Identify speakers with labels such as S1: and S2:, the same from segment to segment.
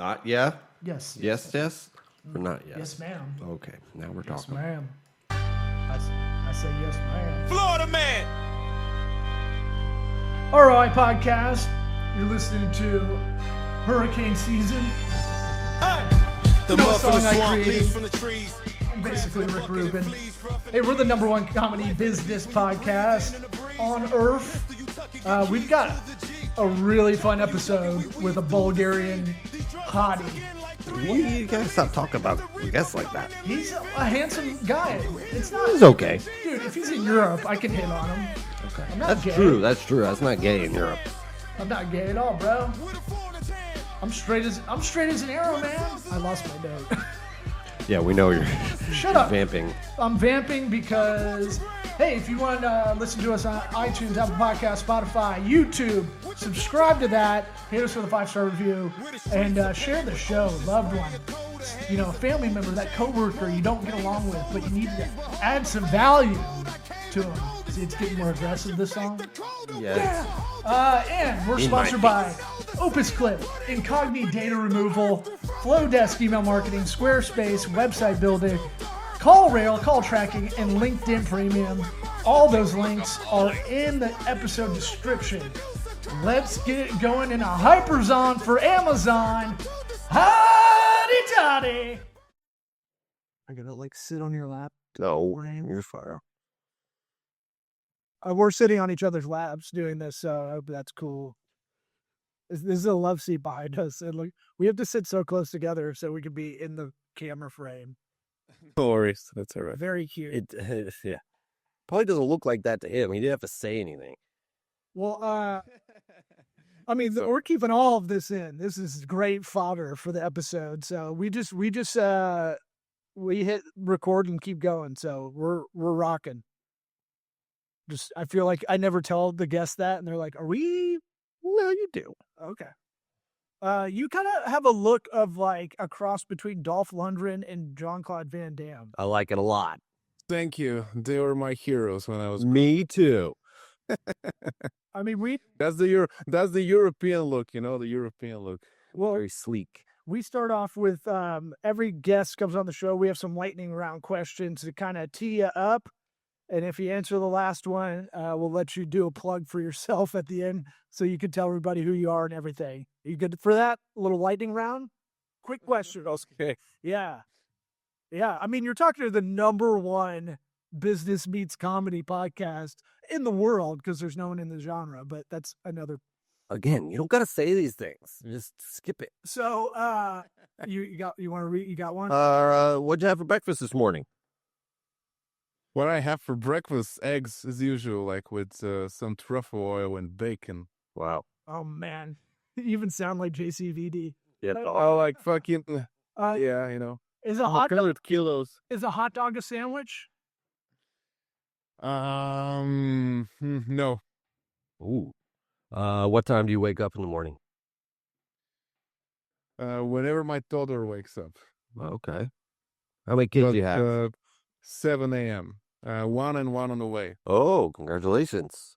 S1: Not yeah?
S2: Yes.
S1: Yes? Or not yes?
S2: Yes, ma'am.
S1: Okay, now we're
S2: Yes,
S1: talking.
S2: ma'am. I say yes, ma'am.
S3: Florida man.
S2: ROI podcast. You're listening to Hurricane Season.
S3: The
S2: know a
S3: mud from the
S2: song I
S3: swamp,
S2: created?
S3: leaves from the trees.
S2: I'm basically Rick Rubin. Hey, we're the #1 comedy business podcast on Earth. We've got a really fun episode with a Bulgarian hottie.
S1: You gotta stop talking about guests like that.
S2: He's a handsome guy. It's not.
S1: It's okay.
S2: Dude, if he's in Europe, I can hit on him.
S1: Okay.
S2: I'm not
S1: That's
S2: gay.
S1: true. That's not gay in Europe.
S2: I'm not gay at all, bro. I'm straight as an arrow, man. I lost my note.
S1: Yeah, we know you're
S2: Shut up.
S1: vamping.
S2: I'm vamping because, hey, if you want to listen to us on iTunes, Apple Podcasts, Spotify, YouTube, subscribe to that, hit us with a 5-star review, and share the show. Loved one, you know, a family member, that coworker you don't get along with, but you need to add some value to them. See, it's getting more aggressive, this song.
S1: Yes.
S2: And we're sponsored by Opus Clip, Incogni Data Removal, Flowdesk Email Marketing, Squarespace, Website Building, CallRail, Call Tracking, and LinkedIn Premium. All those links are in the episode description. Let's get it going in a hyperzone for Amazon. Howdy toddy!
S4: I gotta like sit on your lap.
S1: No, you're fine.
S4: We're sitting on each other's laps doing this, so I hope that's cool. This is a love seat behind us, and like we have to sit so close together so we can be in the camera frame.
S5: No worries. That's all right.
S4: Very cute.
S1: Yeah. Probably doesn't look like that to him. He didn't have to say anything.
S4: Well, I mean, we're keeping all of this in. This is great fodder for the episode. So we hit record and keep going. So we're rocking. I feel like I never tell the guests that, and they're like, "Are we?" No, you do. Okay. You kind of have a look of like a cross between Dolph Lundgren and Jean-Claude Van Damme.
S1: I like it a lot.
S5: Thank you. They were my heroes when I was.
S1: Me too.
S4: I mean,
S5: That's the European look, you know, the European look.
S1: Very sleek.
S4: we start off with every guest comes on the show. We have some lightning round questions to kind of tee you up. And if you answer the last one, we'll let you do a plug for yourself at the end so you can tell everybody who you are and everything. You good for that? A little lightning round? Quick question.
S5: Okay.
S4: Yeah. Yeah. I mean, you're talking to the #1 business meets comedy podcast in the world because there's no one in the genre, but that's another.
S1: Again, you don't gotta say these things. Just skip it.
S4: So, you want to read? You got one?
S1: What'd you have for breakfast this morning?
S5: What I have for breakfast, eggs as usual, like with some truffle oil and bacon.
S1: Wow.
S4: Oh man, you even sound like JCVD.
S1: Yeah.
S5: Oh, like fucking,
S4: Yeah.
S5: you know.
S4: Is a hot
S5: kilos.
S4: is a hot dog a sandwich?
S5: No.
S1: Ooh. What time do you wake up in the morning?
S5: Whenever my toddler wakes up.
S1: Okay. How many kids do you have?
S5: 7 a.m. One and one on the way.
S1: Oh, congratulations.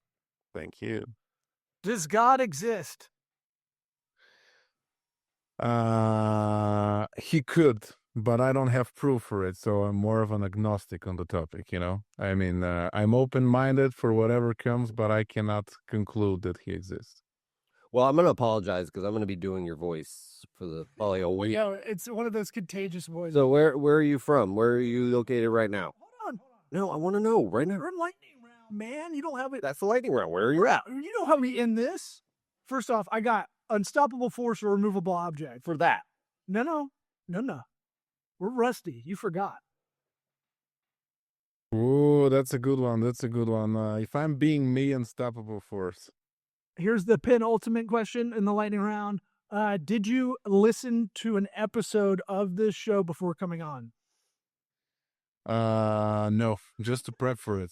S5: Thank you.
S4: Does God exist?
S5: He could, but I don't have proof for it, so I'm more of an agnostic on the topic, you know? I mean, I'm open-minded for whatever comes, but I cannot conclude that he exists.
S1: Well, I'm going to apologize because I'm going to be doing your voice for probably a week.
S4: Yeah, it's one of those contagious voices.
S1: So where are you from? Where are you located right now?
S4: Hold on,
S1: No, I want to know right now.
S4: you're in lightning round, man. You don't have it.
S1: That's the lightning round. Where are you at?
S4: You know how we end this? First off, I got unstoppable force or removable object.
S1: For that.
S4: No. We're rusty. You forgot.
S5: Oh, that's a good one. If I'm being me, unstoppable force.
S4: Here's the penultimate question in the lightning round. Did you listen to an episode of this show before coming on?
S5: No, just to prep for it.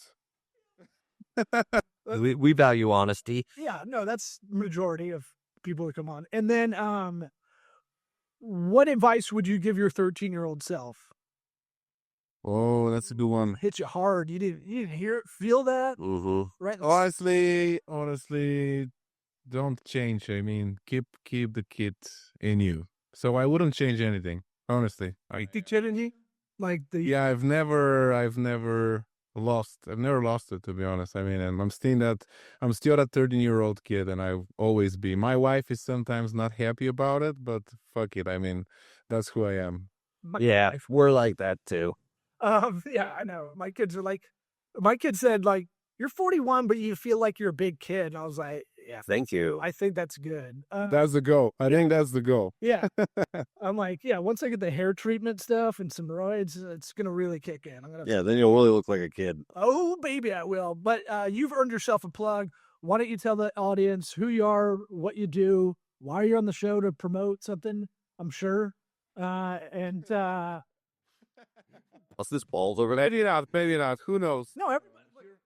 S1: We value honesty.
S4: Yeah, no, that's majority of people that come on. And then, what advice would you give your 13-year-old self?
S5: Oh, that's a good one.
S4: Hit you hard. You didn't hear it, feel that?
S1: Mm-hmm.
S4: Right?
S5: Honestly, don't change. I mean, keep the kid in you. So I wouldn't change anything, honestly.
S4: Like the
S5: Yeah, I've never lost it, to be honest. I mean, and I'm still that 13-year-old kid, and I'll always be. My wife is sometimes not happy about it, but fuck it. I mean, that's who I am.
S1: Yeah, we're like that too.
S4: Yeah, I know. My kids are like, my kid said like, "You're 41, but you feel like you're a big kid." And I was like, "Yeah,
S1: Thank you.
S4: I think that's good."
S5: That's the goal. I think that's the goal.
S4: Yeah, I'm like, yeah. Once I get the hair treatment stuff and some roids, it's gonna really kick in. I'm gonna,
S1: Yeah, then you'll really look like a kid.
S4: oh baby, I will. But you've earned yourself a plug. Why don't you tell the audience who you are, what you do, why you're on the show to promote something? I'm sure. And
S1: What's this balls over there?
S5: Maybe not. Who knows?
S4: no, everybody.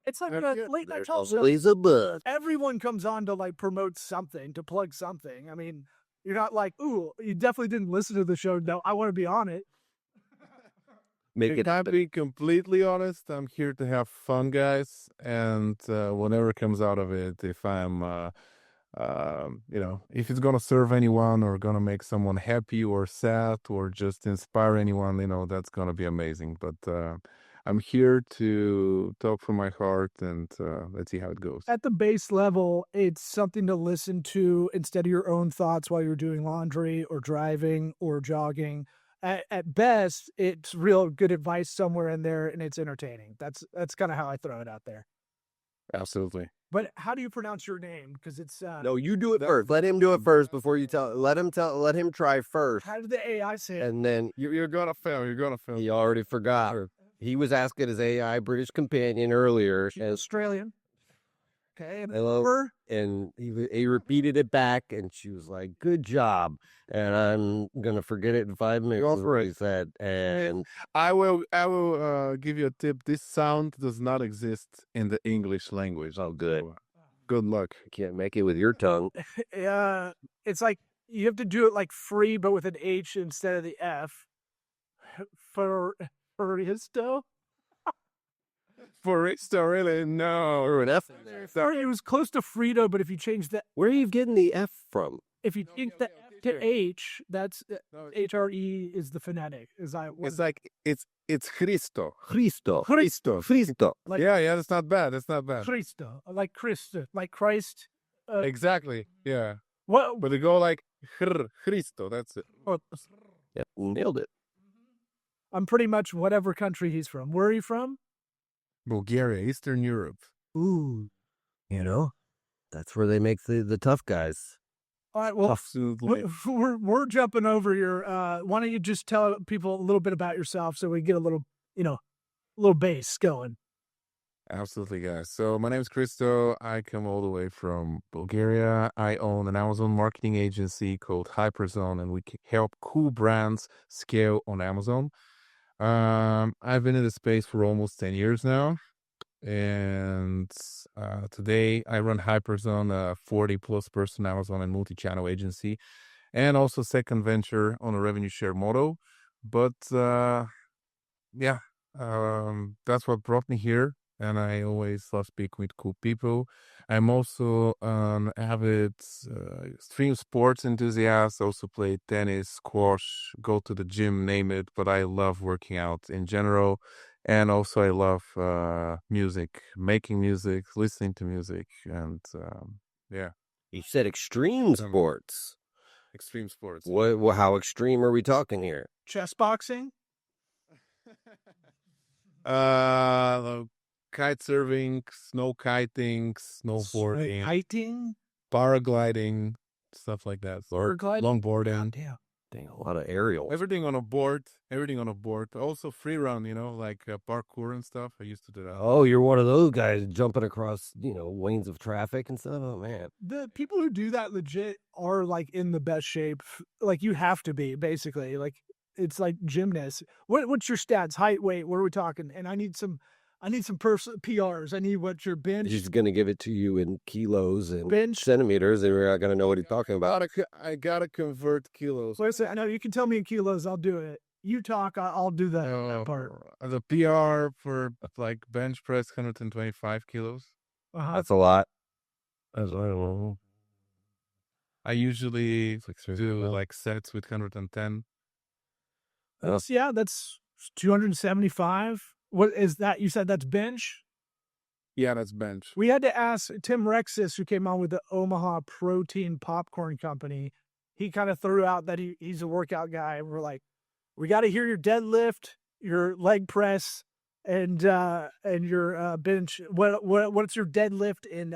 S4: It's like a late night
S1: There's
S4: talk show.
S1: always a bug.
S4: Everyone comes on to like promote something, to plug something. I mean, you're not like, ooh, you definitely didn't listen to the show. No, I want to be on it.
S1: Make
S5: If
S1: it
S5: I'm
S1: happen.
S5: being completely honest, I'm here to have fun, guys, and whatever comes out of it, if I'm, if it's gonna serve anyone or gonna make someone happy or sad or just inspire anyone, that's gonna be amazing. But I'm here to talk from my heart, and let's see how it goes.
S4: At the base level, it's something to listen to instead of your own thoughts while you're doing laundry or driving or jogging. At best, it's real good advice somewhere in there, and it's entertaining. That's kind of how I throw it out there.
S5: Absolutely.
S4: But how do you pronounce your name? Because it's
S1: No, you do it first. Let him do it first before you tell. Let him try first,
S4: how did the AI say it?
S1: and then
S5: You're gonna fail. You're gonna fail.
S1: he already forgot. He was asking his AI British companion earlier,
S4: She's
S1: and
S4: Australian. Okay. And
S1: hello,
S4: her?
S1: and he repeated it back, and she was like, "Good job." And I'm gonna forget it in 5 minutes.
S5: Go
S1: is
S5: for
S1: what
S5: it.
S1: he said, and
S5: I will give you a tip. This sound does not exist in the English language.
S1: oh, good.
S5: So, good luck.
S1: You can't make it with your tongue.
S4: It's like you have to do it like free, but with an H instead of the F. Furisto?
S5: Furisto, really? No.
S1: Or an F in there.
S4: Or it was close to Frito, but if you change the
S1: Where are you getting the F from?
S4: if you change the F to H, that's HRE is the phonetic.
S5: It's like it's Cristo.
S1: Cristo.
S5: Cristo.
S1: Cristo.
S4: like
S5: Yeah, that's not bad. That's not bad.
S4: Cristo, like Christ.
S5: Exactly. Yeah.
S4: What?
S5: But they go like Cristo. That's it.
S4: Or,
S1: Yeah, nailed it.
S4: I'm pretty much whatever country he's from. Where are you from?
S5: Bulgaria, Eastern Europe.
S1: Ooh, that's where they make the tough guys.
S4: All right. Well,
S5: Absolutely.
S4: we're jumping over here. Why don't you just tell people a little bit about yourself so we get a little base going.
S5: Absolutely, guys. So my name is Christo. I come all the way from Bulgaria. I own an Amazon marketing agency called Hyperzone, and we help cool brands scale on Amazon. I've been in the space for almost 10 years now. And today I run Hyperzone, a 40+ person Amazon and multi-channel agency, and also second venture on a revenue share model. But that's what brought me here. And I always love speaking with cool people. I'm also an avid extreme sports enthusiast. Also play tennis, squash, go to the gym, name it. But I love working out in general. And also I love music, making music, listening to music. And yeah,
S1: You said extreme sports.
S5: extreme sports.
S1: How extreme are we talking here?
S4: Chess boxing?
S5: Kite surfing, snow kiting, snowboarding,
S4: Kiting?
S5: paragliding, stuff like that.
S4: Paragliding?
S5: Longboarding.
S4: Damn.
S1: Dang, a lot of aerial.
S5: Everything on a board. Also free run, like parkour and stuff. I used to do that.
S1: Oh, you're one of those guys jumping across, lanes of traffic and stuff. Oh man.
S4: The people who do that legit are like in the best shape. Like you have to be basically. Like it's like gymnasts. What's your stats? Height, weight? What are we talking? And I need some PRs. I need what your bench.
S1: He's gonna give it to you in kilos and
S4: Bench.
S1: centimeters, and we're not gonna know what he's talking about.
S5: I gotta convert kilos.
S4: Listen, I know you can tell me in kilos. I'll do it. You talk. I'll do that part.
S5: The PR for like bench press 125 kilos.
S4: Uh-huh.
S1: That's a lot. That's I don't know.
S5: I usually
S1: It's like 30
S5: do
S1: pounds.
S5: like sets with 110.
S4: That's 275. What is that? You said that's bench?
S5: Yeah, that's bench.
S4: We had to ask Tim Rexis, who came on with the Omaha Protein Popcorn Company. He kind of threw out that he's a workout guy. And we're like, we got to hear your deadlift, your leg press, and your bench. What's your deadlift in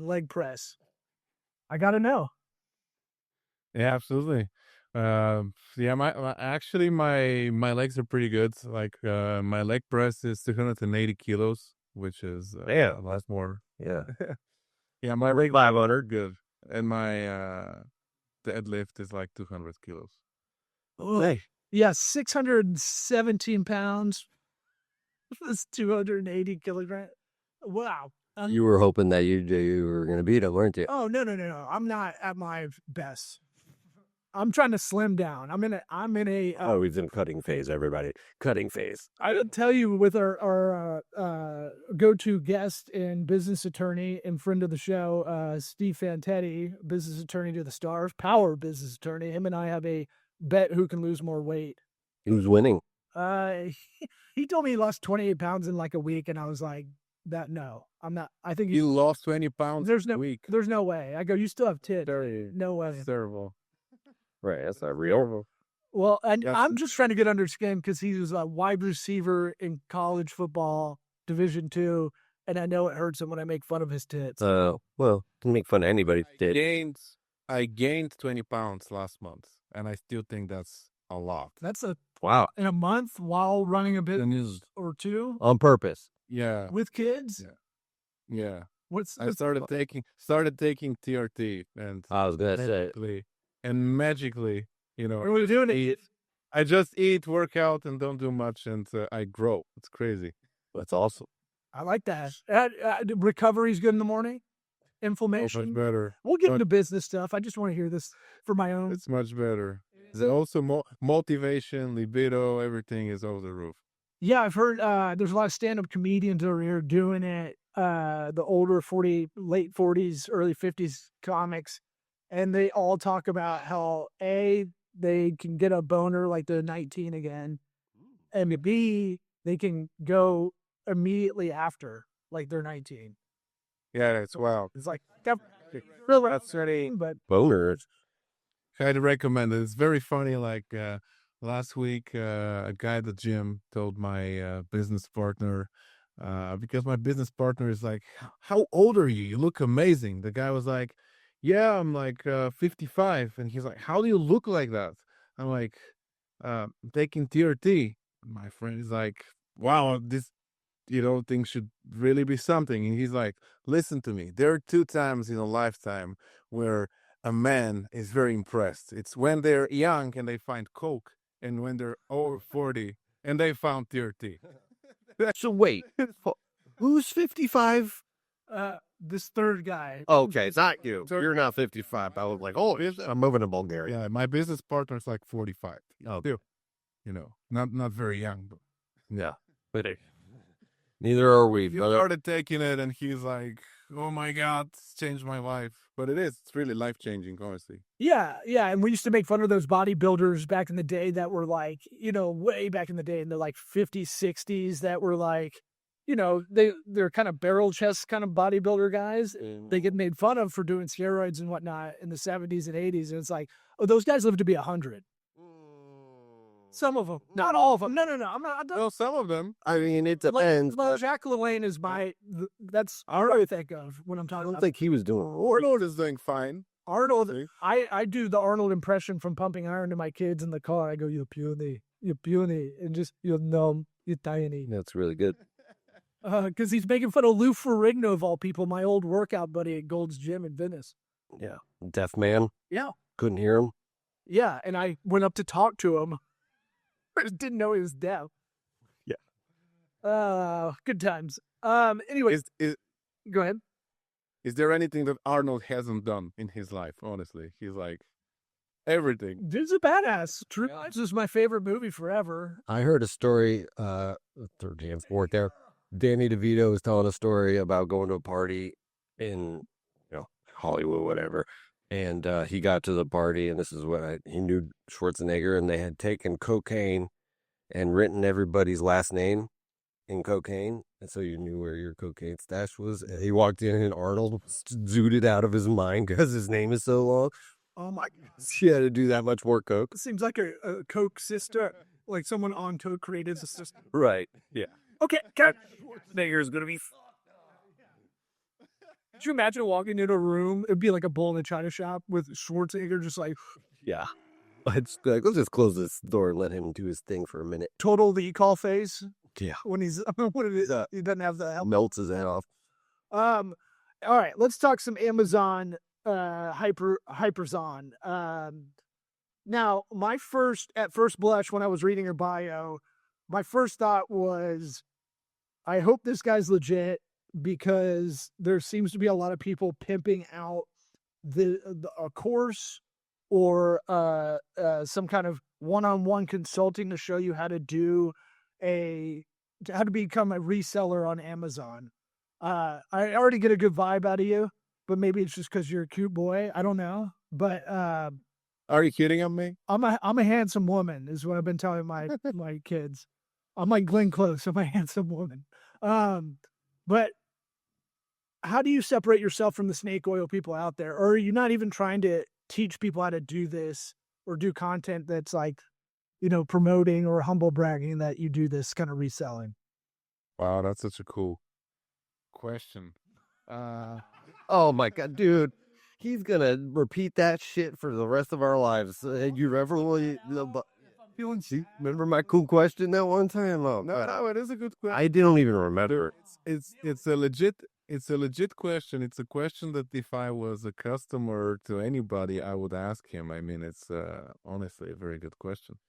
S4: leg press? I got to know.
S5: Yeah, absolutely. Yeah, actually my legs are pretty good. Like my leg press is 280 kilos, which is
S1: Damn.
S5: a lot more.
S1: Yeah.
S5: Yeah, my leg
S1: 500.
S5: good, and my deadlift is like 200 kilos.
S4: Oh,
S1: Hey,
S4: yeah, 617 pounds. That's 280 kilograms. Wow.
S1: you were hoping that you were going to beat him, weren't you?
S4: Oh, no. I'm not at my best. I'm trying to slim down. I'm in a
S1: Oh, he's in a cutting phase, everybody. Cutting phase.
S4: I'll tell you, with our go-to guest and business attorney and friend of the show, Steve Fantetti, business attorney to the stars, power business attorney. Him and I have a bet who can lose more weight.
S1: Who's winning?
S4: He told me he lost 28 pounds in like a week, and I was like, no, I'm not. I think
S5: You lost 20 pounds
S4: there's
S5: a
S4: no
S5: week.
S4: there's no way. I go, you still have tits. No way.
S5: That's terrible.
S1: Right, that's not real.
S4: Well, and
S5: Yes.
S4: I'm just trying to get under his skin because he was a wide receiver in college football, Division II, and I know it hurts him when I make fun of his tits.
S1: Well, can make fun of anybody's tit.
S5: I gained 20 pounds last month, and I still think that's a lot.
S4: That's
S1: Wow.
S4: in a month while running a
S5: And
S4: business
S5: is
S4: or two
S1: On purpose.
S5: yeah,
S4: with kids.
S5: yeah.
S4: What's
S5: I started taking TRT, and
S1: I was going to say.
S5: magically,
S4: what are we doing? It.
S5: I just eat, work out, and don't do much, and I grow. It's crazy.
S1: That's awesome.
S4: I like that. Recovery's good in the morning.
S5: So
S4: Inflammation.
S5: much better.
S4: We'll get
S5: But
S4: into business stuff. I just want to hear this for my own.
S5: It's much better. There's also motivation, libido, everything is over the roof.
S4: Yeah, I've heard there's a lot of stand-up comedians over here doing it. The older late 40s, early 50s comics, and they all talk about how A, they can get a boner like they're 19 again, and B, they can go immediately after like they're 19.
S5: Yeah, that's wild.
S4: It's like that's really, but
S1: Boners.
S5: Highly recommend it. It's very funny. Like last week, a guy at the gym told my business partner, because my business partner is like, "How old are you? You look amazing." The guy was like, "Yeah, I'm like 55," and he's like, "How do you look like that?" I'm like, "Taking TRT." My friend is like, "Wow, this thing should really be something." And he's like, "Listen to me. There are 2 times in a lifetime where a man is very impressed. It's when they're young and they find coke, and when they're over 40 and they found TRT."
S1: So wait, who's 55?
S4: this third guy.
S1: Okay, it's not you.
S5: So-
S1: You're not 55. I was like, oh, I'm moving to Bulgaria.
S5: Yeah, my business partner is like 45.
S1: Oh,
S5: Still, not very young. But
S1: yeah. But neither are we.
S5: he started taking it, and he's like, "Oh my God, it's changed my life." But it is. It's really life changing, honestly.
S4: Yeah, and we used to make fun of those bodybuilders back in the day that were like, way back in the day in the like 50s, 60s that were like, they're kind of barrel chest kind of bodybuilder guys. They get made fun of for doing steroids and whatnot in the 70s and 80s. And it's like, oh, those guys live to be 100. Some of them, not all of them. No. I'm not.
S5: Well, some of them.
S1: I mean, it depends.
S4: Jacques LaLanne is that's what I think of when I'm
S1: I
S4: talking
S1: don't
S4: about
S1: think he was doing
S5: Arnold is doing fine.
S4: Arnold.
S5: See?
S4: I do the Arnold impression from Pumping Iron to my kids in the car. I go, you're puny, and just, you're numb, you're tiny.
S1: That's really good.
S4: Because he's making fun of Lou Ferrigno, of all people, my old workout buddy at Gold's Gym in Venice.
S1: Yeah. Deaf man.
S4: Yeah.
S1: Couldn't hear him.
S4: Yeah, and I went up to talk to him. I just didn't know he was deaf.
S1: Yeah.
S4: Good times. Anyway, go ahead.
S5: Is there anything that Arnold hasn't done in his life? Honestly, he's like everything.
S4: Dude's a badass. True Lies is my favorite movie forever.
S1: I heard a story, third and fourth there. Danny DeVito was telling a story about going to a party in, Hollywood, whatever. And he got to the party, and this is what he knew Schwarzenegger, and they had taken cocaine and written everybody's last name in cocaine, and so you knew where your cocaine stash was. And he walked in, and Arnold zooted out of his mind because his name is so long.
S4: Oh my!
S1: She had to do that much more coke.
S4: It seems like a Coke sister, like someone on Coke created a system.
S1: Right. Yeah.
S4: Okay, Cat Schwarzenegger gonna be. Could you imagine walking into a room? It'd be like a bull in a china shop with Schwarzenegger just like
S1: Yeah. Let's just close this door and let him do his thing for a minute.
S4: total the call phase
S1: Yeah.
S4: when he's what it is. He doesn't have the help.
S1: Melts his head off.
S4: All right, let's talk some Amazon hyperzon. Now at first blush when I was reading her bio, my first thought was, I hope this guy's legit, because there seems to be a lot of people pimping out a course or some kind of one-on-one consulting to show you how to become a reseller on Amazon. I already get a good vibe out of you, but maybe it's just because you're a cute boy. I don't know, but
S5: Are you kidding on me?
S4: I'm a handsome woman, is what I've been telling my my kids. I'm like Glenn Close. I'm a handsome woman. But how do you separate yourself from the snake oil people out there? Or are you not even trying to teach people how to do this or do content that's like, promoting or humble bragging that you do this kind of reselling?
S5: Wow, that's such a cool question.
S1: Oh my God, dude. He's gonna repeat that shit for the rest of our lives. You ever remember my cool question that one time? Oh,
S5: No, it is a good question.
S1: I don't even remember.
S5: It's a legit question. It's a question that if I was a customer to anybody, I would ask him. I mean, it's honestly a very good question.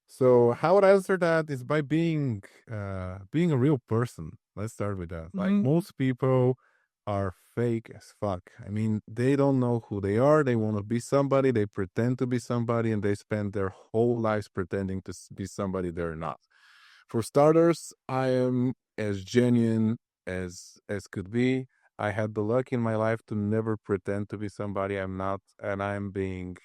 S5: So how would I answer that is by being a real person. Let's start with that. Like most people are fake as fuck. I mean, they don't know who they are. They want to be somebody. They pretend to be somebody, and they spend their whole lives pretending to be somebody they're not. For starters, I am as genuine as could be. I had the luck in my life to never pretend to be somebody I'm not, and I'm being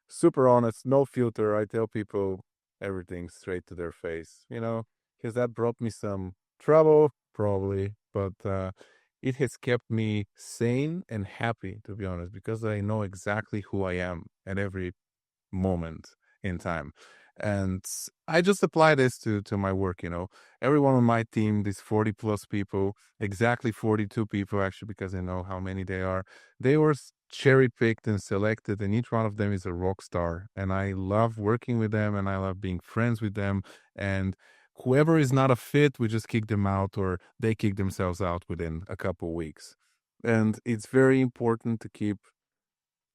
S5: super honest, no filter. I tell people everything straight to their face, because that brought me some trouble, probably, but it has kept me sane and happy, to be honest, because I know exactly who I am at every moment in time. And I just apply this to my work. Everyone on my team, these 40 plus people, exactly 42 people actually, because I know how many they were cherry picked and selected, and each one of them is a rock star. And I love working with them, and I love being friends with them. And whoever is not a fit, we just kick them out, or they kick themselves out within a couple weeks. And it's very important to keep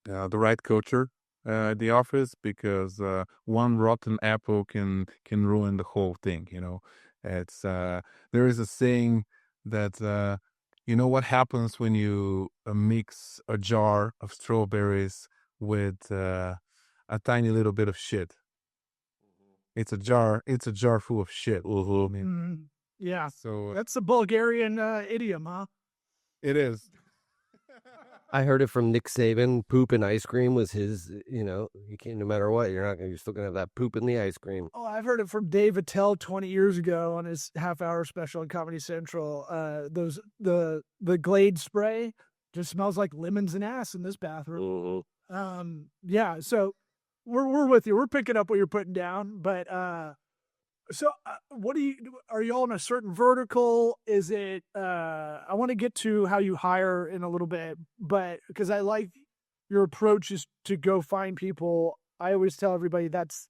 S5: the right culture at the office, because one rotten apple can ruin the whole thing. It's there is a saying that what happens when you mix a jar of strawberries with a tiny little bit of shit. It's a jar full of shit. I mean,
S4: Yeah,
S5: so
S4: that's a Bulgarian idiom, huh?
S5: it is.
S1: I heard it from Nick Saban. Poop and ice cream was his. You can't. No matter what, you're still gonna have that poop in the ice cream.
S4: Oh, I've heard it from Dave Attell 20 years ago on his half-hour special on Comedy Central. The Glade spray just smells like lemons and ass in this bathroom. Yeah. So we're with you. We're picking up what you're putting down, but what are you all in a certain vertical? Is it, I want to get to how you hire in a little bit, but because I like your approach is to go find people. I always tell everybody that's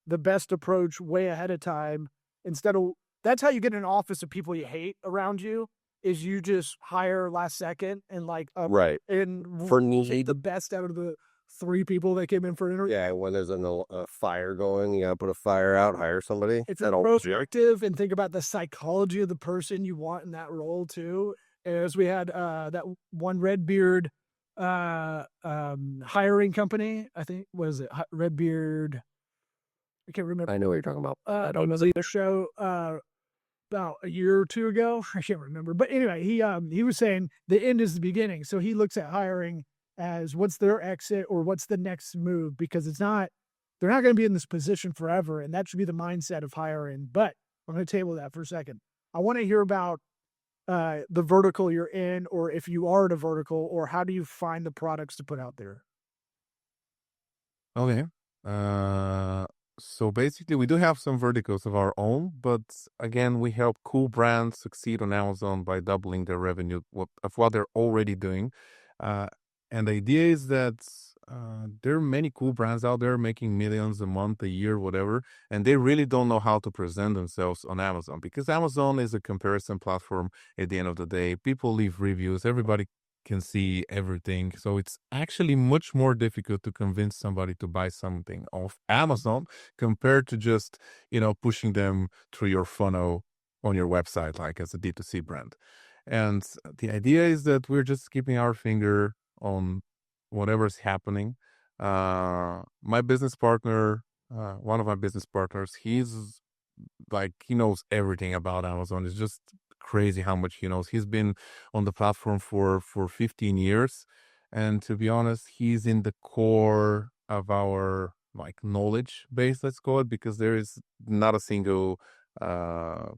S4: the best approach way ahead of time. That's how you get an office of people you hate around you, is you just hire last second and
S1: right.
S4: And
S1: For need
S4: the best out of the 3 people that came in for an interview.
S1: Yeah, when there's a fire going, you gotta put a fire out, hire somebody.
S4: It's proactive, and think about the psychology of the person you want in that role too. As we had that one Redbeard hiring company, I think, was it Redbeard? I can't remember.
S1: I know what you're talking about.
S4: I don't know the show about a year or 2 ago. I can't remember, but anyway, he was saying the end is the beginning. So he looks at hiring as what's their exit or what's the next move, because they're not going to be in this position forever. And that should be the mindset of hiring. But I'm going to table that for a second. I want to hear about the vertical you're in, or if you are at a vertical, or how do you find the products to put out there?
S5: Okay. So basically, we do have some verticals of our own, but again, we help cool brands succeed on Amazon by doubling their revenue of what they're already doing. Uh, and the idea is that there are many cool brands out there making millions a month, a year, whatever, and they really don't know how to present themselves on Amazon, because Amazon is a comparison platform at the end of the day. People leave reviews, everybody can see everything. So it's actually much more difficult to convince somebody to buy something off Amazon compared to just, pushing them through your funnel on your website, like as a D2C brand. And the idea is that we're just keeping our finger on whatever's happening. My business partner, one of my business partners, he's like, he knows everything about Amazon. It's just crazy how much he knows. He's been on the platform for 15 years, and to be honest, he's in the core of our like knowledge base, let's call it, because there is not a single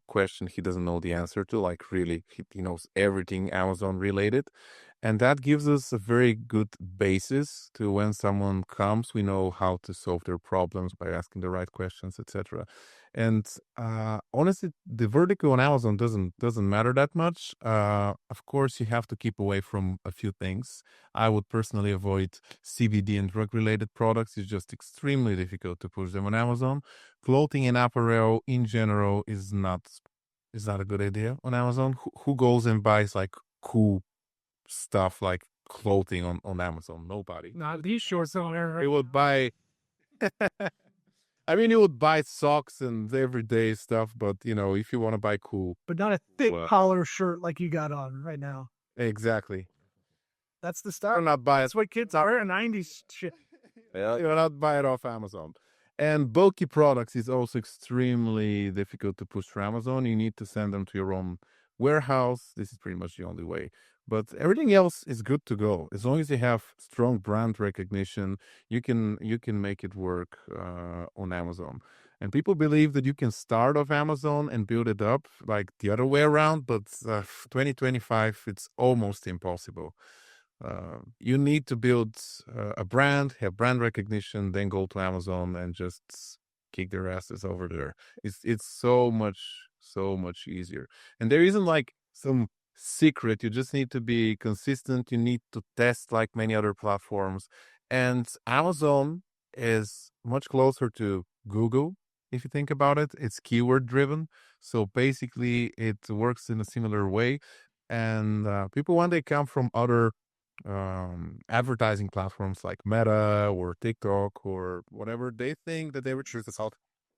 S5: question he doesn't know the answer to. Like really, he knows everything Amazon related, and that gives us a very good basis to when someone comes, we know how to solve their problems by asking the right questions, etc. And honestly, the vertical on Amazon doesn't matter that much. Of course, you have to keep away from a few things. I would personally avoid CBD and drug related products. It's just extremely difficult to push them on Amazon. Clothing and apparel in general is not a good idea on Amazon. Who goes and buys like cool stuff like clothing on Amazon? Nobody.
S4: Not these shorts on there.
S5: They would buy. I mean, you would buy socks and everyday stuff, but if you want to buy cool,
S4: But not a thick
S5: Well-
S4: collar shirt like you got on right now.
S5: exactly.
S4: That's the
S5: You're
S4: stuff.
S5: not buy it.
S4: That's what kids are wearing. 90s shit.
S1: Yeah.
S5: You're not buy it off Amazon. And bulky products is also extremely difficult to push through Amazon. You need to send them to your own warehouse. This is pretty much the only way. But everything else is good to go. As long as you have strong brand recognition, you can make it work on Amazon. And people believe that you can start off Amazon and build it up like the other way around, but 2025, it's almost impossible. You need to build a brand, have brand recognition, then go to Amazon and just kick their asses over there. It's so much easier. And there isn't like some secret. You just need to be consistent. You need to test like many other platforms. And Amazon is much closer to Google. If you think about it, it's keyword driven. So basically it works in a similar way. And people, when they come from other advertising platforms like Meta or TikTok or whatever, they think that they were truth about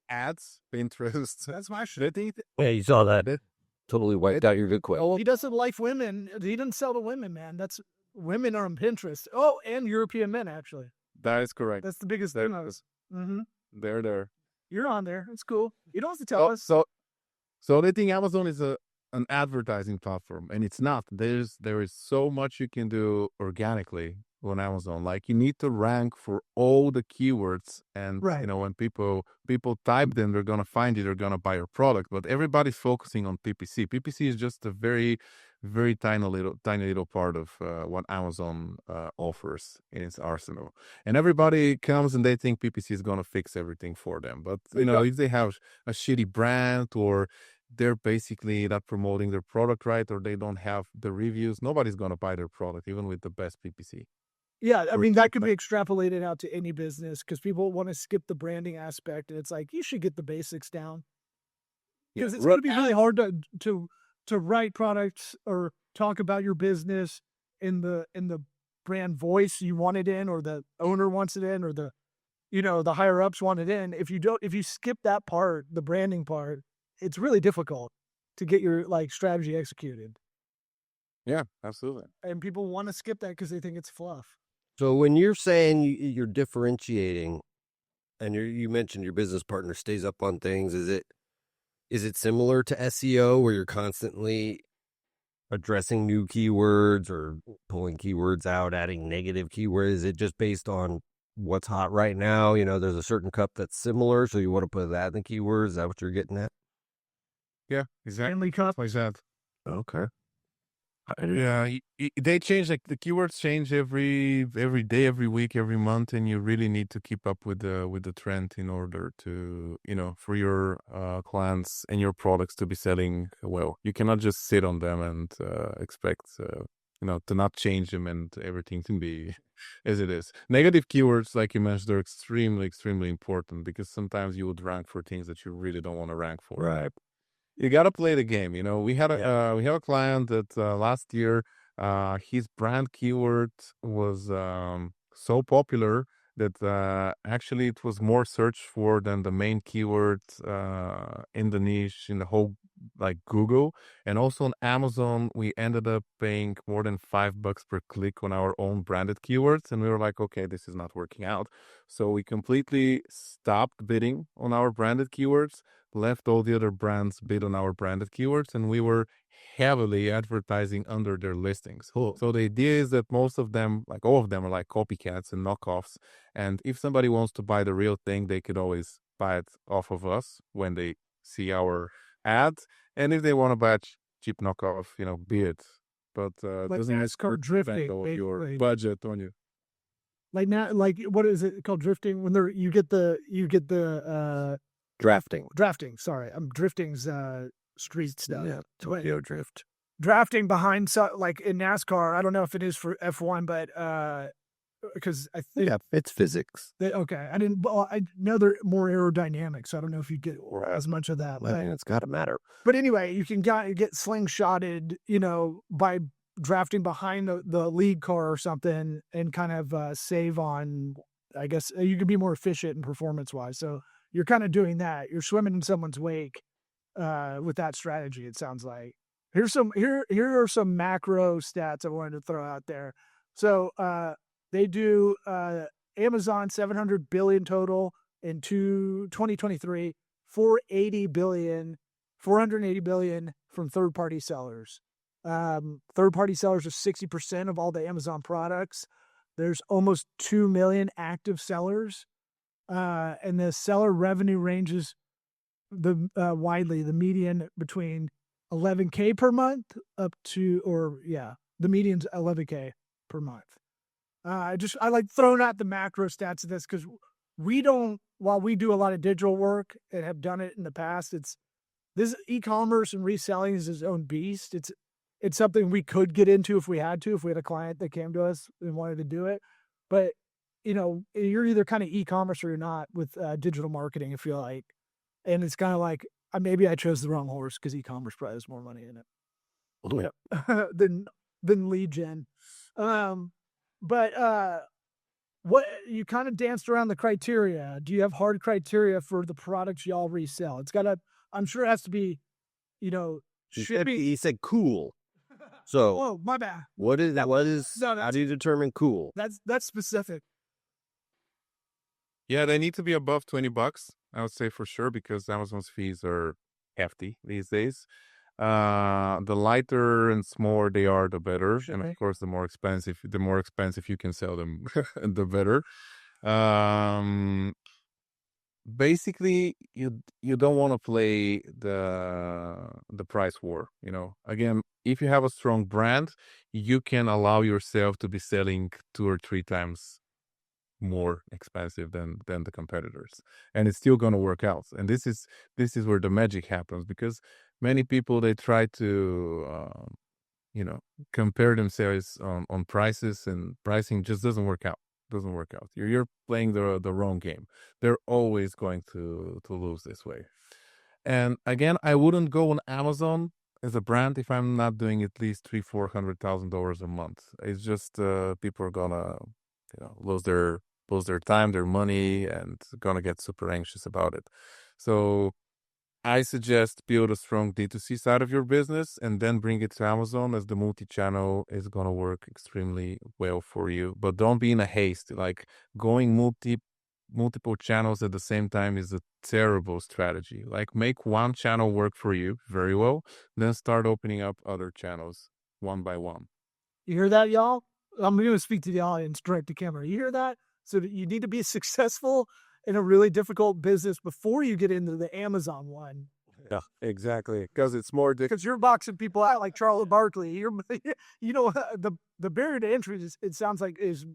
S5: ads, Pinterest. That's my shit.
S1: Yeah, you saw that. Totally wiped out your good quote.
S4: He doesn't like women. He doesn't sell to women, man. That's women are on Pinterest. Oh, and European men, actually.
S5: That is correct.
S4: That's the biggest
S5: There-
S4: thing. Mm-hmm.
S5: They're there.
S4: You're on there. It's cool. You don't have to tell us.
S5: So they think Amazon is an advertising platform, and it's not. There is so much you can do organically on Amazon. Like you need to rank for all the keywords, and
S4: Right.
S5: when people type them, they're gonna find you. They're gonna buy your product. But everybody's focusing on PPC. PPC is just a very, very tiny little part of what Amazon offers in its arsenal. And everybody comes and they think PPC is gonna fix everything for them. But if they have a shitty brand, or they're basically not promoting their product right, or they don't have the reviews, nobody's gonna buy their product, even with the best PPC.
S4: Yeah, I
S5: Or
S4: mean, that could
S5: like-
S4: be extrapolated out to any business because people want to skip the branding aspect, and it's like you should get the basics down because it's going to be really hard to write products or talk about your business in the brand voice you want it in, or the owner wants it in, or the higher ups want it in. If you skip that part, the branding part, it's really difficult to get your strategy executed,
S5: Yeah, absolutely.
S4: and people want to skip that because they think it's fluff.
S1: So when you're saying you're differentiating, and you mentioned your business partner stays up on things, is it similar to SEO where you're constantly addressing new keywords or pulling keywords out, adding negative keywords? Is it just based on what's hot right now? There's a certain cup that's similar, so you want to put that in the keywords. Is that what you're getting at?
S5: Yeah, exactly.
S4: Stanley Cup.
S5: Like that.
S1: Okay.
S5: Yeah, they change, like the keywords change every day, every week, every month, and you really need to keep up with the trend in order to, for your clients and your products to be selling well. You cannot just sit on them and expect to not change them and everything to be as it is. Negative keywords, like you mentioned, are extremely, extremely important because sometimes you would rank for things that you really don't want to rank for.
S1: Right.
S5: You gotta play the game. We had we have a client that last year, his brand keyword was so popular that actually it was more searched for than the main keyword in the niche in the whole like Google, and also on Amazon. We ended up paying more than $5 per click on our own branded keywords, and we were like, okay, this is not working out. So we completely stopped bidding on our branded keywords, left all the other brands bid on our branded keywords, and we were heavily advertising under their listings.
S1: Cool.
S5: So the idea is that most of them, like all of them, are like copycats and knockoffs. And if somebody wants to buy the real thing, they could always buy it off of us when they see our ads. And if they want to buy a cheap knockoff, be it. But
S4: Like
S5: doesn't
S4: NASCAR drifting,
S5: all of your
S4: basically.
S5: budget on you.
S4: Like now, like what is it called? Drifting. When you get the drafting. Sorry, I'm drifting's street stuff.
S1: Yeah. Tokyo Drift.
S4: Drafting behind, so like in NASCAR. I don't know if it is for F1, but because I think
S1: it's physics.
S4: okay. I didn't. Well, I know they're more aerodynamic, so I don't know if you get as much of that.
S1: I mean, it's got to matter.
S4: But anyway, you can get slingshotted, by drafting behind the lead car or something, and kind of save on. I guess you can be more efficient and performance wise. So you're kind of doing that. You're swimming in someone's wake with that strategy. It sounds like. Here are some macro stats I wanted to throw out there. So they do Amazon 700 billion total in 2023, 480 billion from third-party sellers. Third-party sellers are 60% of all the Amazon products. There's almost 2 million active sellers, and the seller revenue ranges widely. The median between 11K per month up to, the median's 11K per month. I like throwing out the macro stats of this because while we do a lot of digital work and have done it in the past, this e-commerce and reselling is its own beast. It's something we could get into if we had a client that came to us and wanted to do it. But, you're either kind of e-commerce or you're not with digital marketing, I feel like. And it's kind of like, maybe I chose the wrong horse because e-commerce probably has more money in it than lead gen. But what you kind of danced around the criteria. Do you have hard criteria for the products y'all resell? I'm sure it has to be, shipping.
S1: He said cool. So,
S4: oh, my bad.
S1: What is that? How do you determine cool?
S4: That's specific.
S5: Yeah, they need to be above $20, I would say for sure, because Amazon's fees are hefty these days. The lighter and smaller they are, the better. And of course, the more expensive you can sell them, the better. Basically, you don't want to play the price war. Again, if you have a strong brand, you can allow yourself to be selling 2 or 3 times more expensive than the competitors, and it's still going to work out. And this is where the magic happens, because many people, they try to compare themselves on prices, and pricing just doesn't work out. You're playing the wrong game. They're always going to lose this way. And again, I wouldn't go on Amazon as a brand if I'm not doing at least $300,000-$400,000 a month. It's just people are gonna lose their time, their money, and gonna get super anxious about it. So I suggest build a strong D2C side of your business and then bring it to Amazon, as the multi-channel is gonna work extremely well for you. But don't be in a haste. Like, going multiple channels at the same time is a terrible strategy. Like, make one channel work for you very well, then start opening up other channels one by one.
S4: You hear that, y'all? I'm going to speak to the audience direct to camera. You hear that? So that you need to be successful in a really difficult business before you get into the Amazon one.
S5: Yeah, exactly. Because it's more
S4: Because you're boxing people out like Charles Barkley. You're, the barrier to entry, it sounds like, is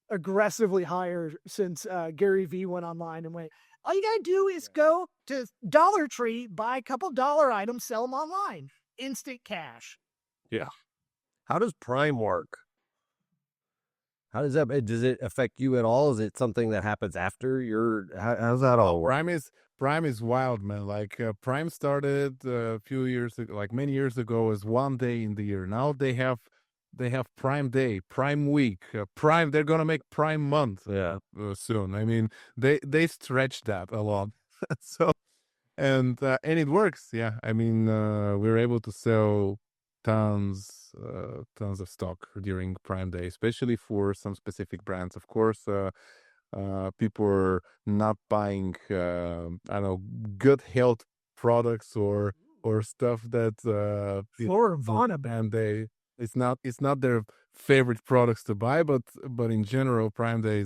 S4: aggressively higher since Gary Vee went online and went, all you got to do is go to Dollar Tree, buy a couple dollar items, sell them online. Instant cash.
S5: Yeah.
S1: How does Prime work? How does does it affect you at all? Is it something that happens after how's that all work?
S5: Prime is wild, man. Like Prime started a few years ago, like many years ago, as one day in the year. Now they have Prime Day, Prime Week, Prime. They're gonna make Prime Month.
S1: Yeah.
S5: Soon. I mean, they stretch that a lot. So and it works. Yeah. I mean, we're able to sell tons of stock during Prime Day, especially for some specific brands. Of course, people are not buying, I don't know, good health products or stuff that
S4: Flora Vana
S5: Prime Day. It's not their favorite products to buy, but in general, Prime Day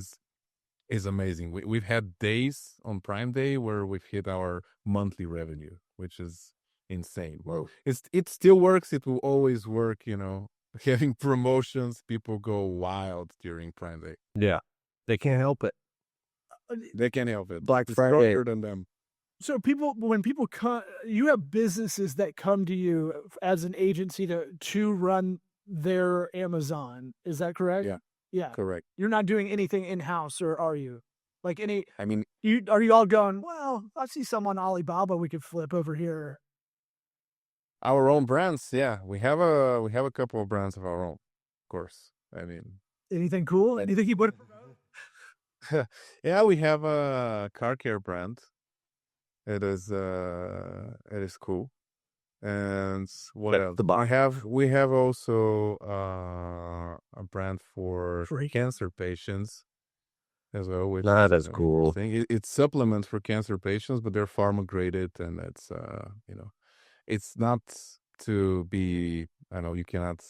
S5: is amazing. We've had days on Prime Day where we've hit our monthly revenue, which is insane.
S1: Whoa.
S5: It still works. It will always work. Having promotions, people go wild during Prime Day.
S1: Yeah. They can't help it.
S5: They can't help it.
S1: Black
S5: It's
S1: Friday.
S5: stronger than them.
S4: So when people come, you have businesses that come to you as an agency to run their Amazon. Is that correct?
S5: Yeah.
S4: Yeah.
S5: Correct.
S4: You're not doing anything in-house, or are you? Like any,
S5: I mean,
S4: are you all going, well, I see some on Alibaba we could flip over here.
S5: our own brands. Yeah, we have a couple of brands of our own, of course. I mean,
S4: Anything cool? Anything you would promote?
S5: yeah, we have a car care brand. It is cool. And what
S1: That's
S5: else?
S1: the box.
S5: We have also a brand for
S4: Freak.
S5: cancer patients as well. Which
S1: That is
S5: a
S1: cool.
S5: thing. It's supplements for cancer patients, but they're pharma graded, and it's it's not to be. I know you cannot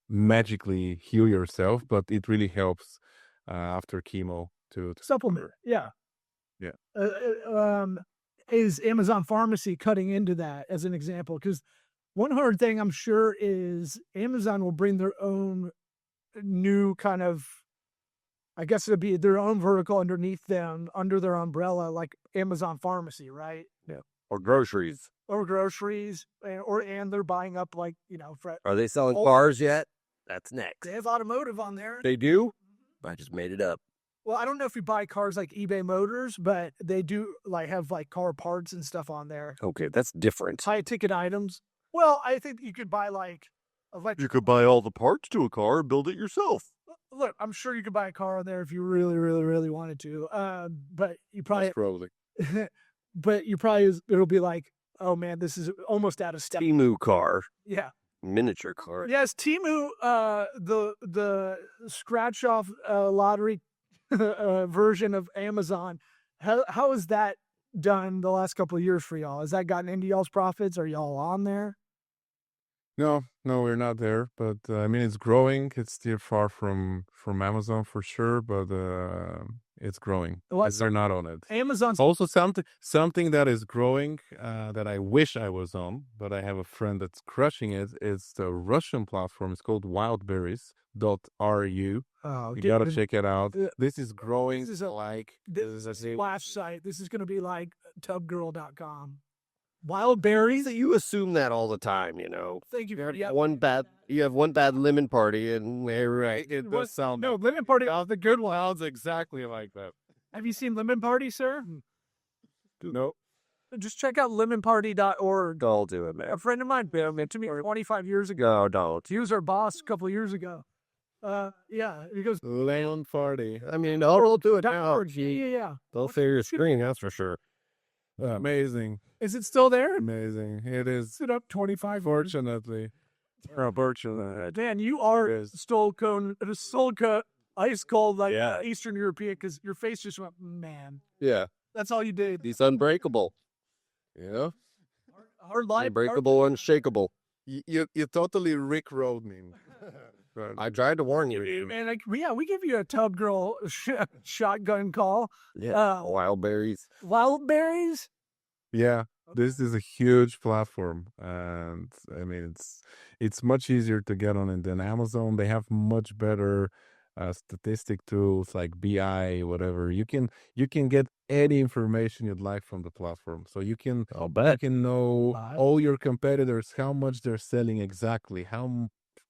S5: magically heal yourself, but it really helps after chemo to
S4: Supplement. Yeah.
S5: Yeah.
S4: Is Amazon Pharmacy cutting into that as an example? Because one hard thing I'm sure is Amazon will bring their own new kind of, I guess it'd be their own vertical underneath them, under their umbrella, like Amazon Pharmacy, right?
S1: Yeah. Or groceries.
S4: Or groceries, and they're buying up
S1: Are they selling cars yet? That's next.
S4: they have automotive on there.
S1: They do? I just made it up.
S4: Well, I don't know if you buy cars like eBay Motors, but they do have car parts and stuff on there.
S1: Okay, that's different.
S4: High ticket items. Well, I think you could buy electric.
S1: You could buy all the parts to a car and build it yourself.
S4: Look, I'm sure you could buy a car on there if you really, really, really wanted to. But you probably,
S5: probably.
S4: it'll be like, oh man, this is almost out of step.
S1: Temu car,
S4: Yeah.
S1: miniature car.
S4: Yes, Temu, the scratch off lottery version of Amazon. How has that done the last couple of years for y'all? Has that gotten into y'all's profits? Are y'all on there?
S5: No, we're not there. But I mean, it's growing. It's still far from Amazon for sure, but it's growing. They're not on it.
S4: Amazon's
S5: Also, something that is growing that I wish I was on, but I have a friend that's crushing it. It's the Russian platform. It's called wildberries.ru. You gotta check it out. This is growing.
S4: This is a splash site. This is going to be like tubgirl.com. Wild berries.
S1: You assume that all the time,
S4: Thank you.
S1: You have one bad lemon party, and right.
S5: It does sound.
S4: No, Lemon Party.
S5: The good one sounds exactly like that.
S4: Have you seen Lemon Party, sir?
S5: No.
S4: Just check out lemonparty.org.
S1: Don't do it, man.
S4: A friend of mine it to me 25 years ago.
S1: No, don't.
S4: He was our boss a couple of years ago. Yeah. He goes,
S5: Lemon party.
S1: I mean, they'll do it now.
S4: yeah.
S1: They'll figure your screen, that's for sure.
S5: Amazing.
S4: Is it still there?
S5: Amazing. It is.
S4: Is it up 25?
S5: Fortunately.
S4: Dan, you are soul cut, ice cold, like
S1: Yeah.
S4: Eastern European, because your face just went, man.
S1: Yeah.
S4: That's all you did.
S1: He's unbreakable.
S4: Hard life.
S1: Unbreakable, unshakable.
S5: You totally rickrolled me. But
S1: I tried to warn you.
S4: Man, we give you a tub girl shotgun call.
S1: Yeah, wild berries.
S4: Wild berries.
S5: yeah, this is a huge platform, and I mean it's much easier to get on it than Amazon. They have much better statistic tools like BI, whatever. You can get any information you'd like from the platform, so
S1: I'll
S5: you
S1: bet.
S5: can know
S4: Live.
S5: all your competitors, how much they're selling exactly,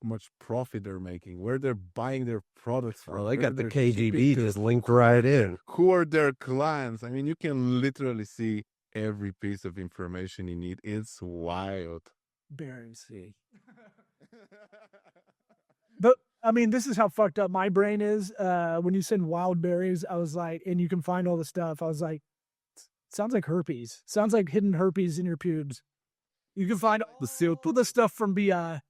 S5: much profit they're making, where they're buying their products from,
S1: Well, they
S5: where
S1: got the
S5: they're shipping
S1: KGB
S5: to,
S1: just linked right in.
S5: who are their clients. I mean, you can literally see every piece of information you need. It's wild.
S4: Berries. But I mean, this is how fucked up my brain is. When you said wild berries, I was like, and you can find all the stuff. I was like, sounds like herpes. Sounds like hidden herpes in your pubes. You can find all the stuff from BI.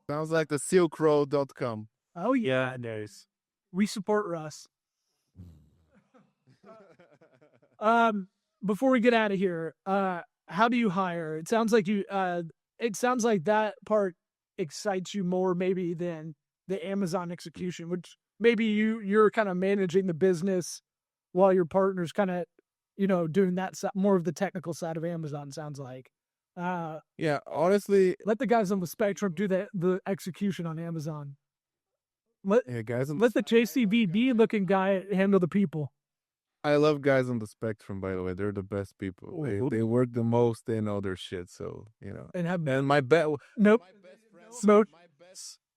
S5: Sounds like the silkroad.com.
S4: Oh yeah, we support Russ. Before we get out of here, how do you hire? It sounds like it sounds like that part excites you more maybe than the Amazon execution, which maybe you're kind of managing the business while your partner's kind of, doing that more of the technical side of Amazon, sounds like.
S5: Yeah, honestly,
S4: Let the guys on the spectrum do the execution on Amazon. Let
S5: guys,
S4: the JCVD looking guy handle the people.
S5: I love guys on the spectrum, by the way. They're the best people. They work the most, they know their shit, so, And
S4: Nope.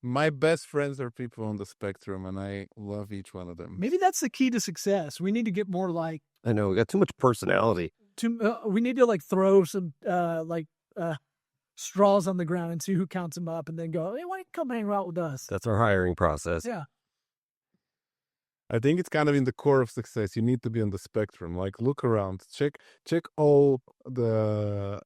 S5: my best friends are people on the spectrum, and I love each one of them.
S4: Maybe that's the key to success. We need to get more like
S1: I know, we got too much personality.
S4: we need to throw some straws on the ground and see who counts them up, and then go, hey, why don't you come hang out with us?
S1: That's our hiring process.
S4: Yeah.
S5: I think it's kind of in the core of success. You need to be on the spectrum. Like, look around, check all the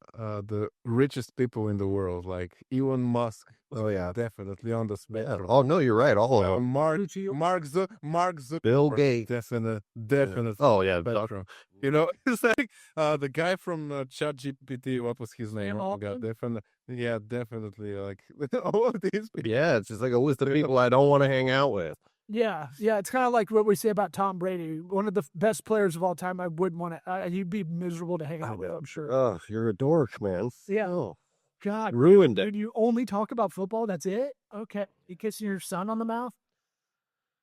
S5: richest people in the world, like Elon Musk.
S1: Oh yeah,
S5: Definitely on the
S1: yeah.
S5: spectrum.
S1: Oh no, you're right. All of them.
S5: Mark Zuckerberg.
S1: Bill Gates.
S5: Definitely.
S1: Oh yeah,
S5: Spectrum. It's like the guy from ChatGPT. What was his name? Oh God, definitely. Yeah, definitely. Like all of these people.
S1: yeah. It's just like a list of people I don't want to hang out with.
S4: Yeah. It's kind of like what we say about Tom Brady, one of the best players of all time. I wouldn't want to. He'd be miserable to hang out with, I'm sure.
S1: Oh, you're a dork, man.
S4: Yeah.
S1: Oh,
S4: God,
S1: ruined it.
S4: dude, you only talk about football? That's it? Okay. You kissing your son on the mouth?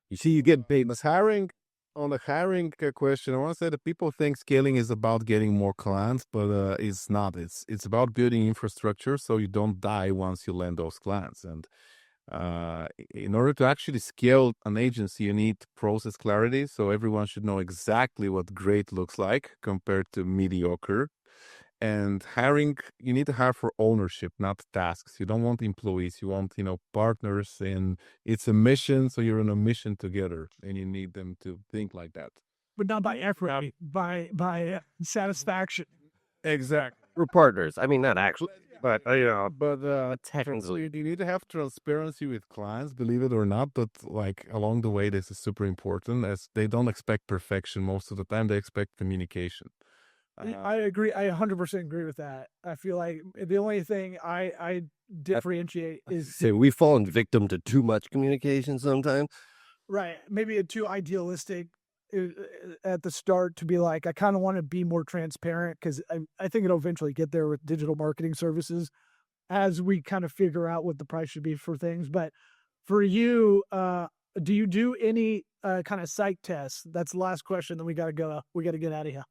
S1: You see, you get paid.
S5: On the hiring question, I want to say that people think scaling is about getting more clients, but it's not. It's about building infrastructure so you don't die once you land those clients. And in order to actually scale an agency, you need process clarity. So everyone should know exactly what great looks like compared to mediocre. And hiring, you need to hire for ownership, not tasks. You don't want employees. You want, partners, and it's a mission. So you're on a mission together, and you need them to think like that.
S4: But not by effort, by satisfaction.
S5: Exactly.
S1: We're partners. I mean, not actually, but
S5: But
S1: technically,
S5: you need to have transparency with clients, believe it or not. But along the way, this is super important, as they don't expect perfection most of the time. They expect communication.
S4: I agree. I 100% agree with that. I feel like the only thing I differentiate is
S1: say we've fallen victim to too much communication sometimes.
S4: right. Maybe too idealistic at the start to be like, I kind of want to be more transparent because I think it'll eventually get there with digital marketing services as we kind of figure out what the price should be for things. But for you, do you do any kind of psych tests? That's the last question. Then we got to go. We got to get out of here.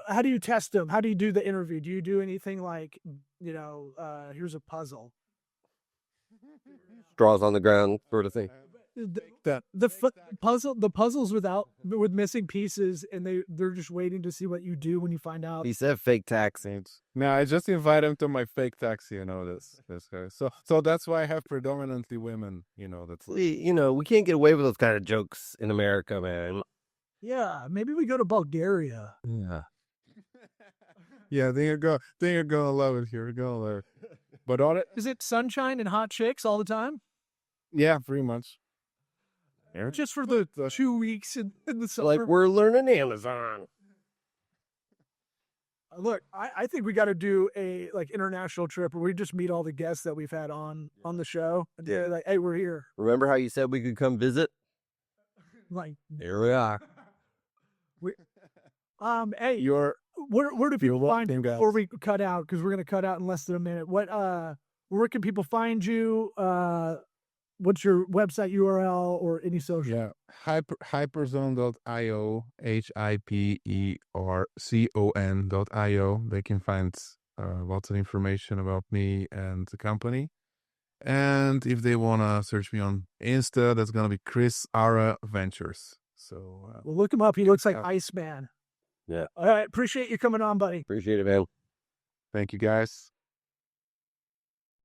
S4: How do you test them? How do you do the interview? Do you do anything like, here's a puzzle?
S1: Straws on the ground sort of thing.
S4: The puzzles with missing pieces, and they're just waiting to see what you do when you find out.
S1: He said fake taxi.
S5: Now I just invite him to my fake taxi. This guy. So that's why I have predominantly women. That's
S1: we can't get away with those kind of jokes in America, man.
S4: Yeah, maybe we go to Bulgaria.
S1: Yeah.
S5: Yeah, then you're gonna love it here. You're gonna love it. But on it,
S4: is it sunshine and hot chicks all the time?
S5: Yeah, pretty much.
S4: Just for the 2 weeks in the summer.
S1: Like we're learning Amazon.
S4: Look, I think we got to do a international trip where we just meet all the guests that we've had on the show. And
S1: Yeah.
S4: like, hey, we're here.
S1: Remember how you said we could come visit?
S4: Like,
S1: Here we are.
S4: hey, where do people find you before we cut out? Because we're gonna cut out in less than a minute. Where can people find you? What's your website URL or any social?
S5: Yeah, hyperzone.io, hypercon.io. They can find lots of information about me and the company. And if they want to search me on Insta, that's going to be Chris Ara Ventures. So
S4: Well, look him up. He looks like Iceman.
S1: Yeah.
S4: All right. Appreciate you coming on, buddy.
S1: Appreciate it, man.
S5: thank you, guys.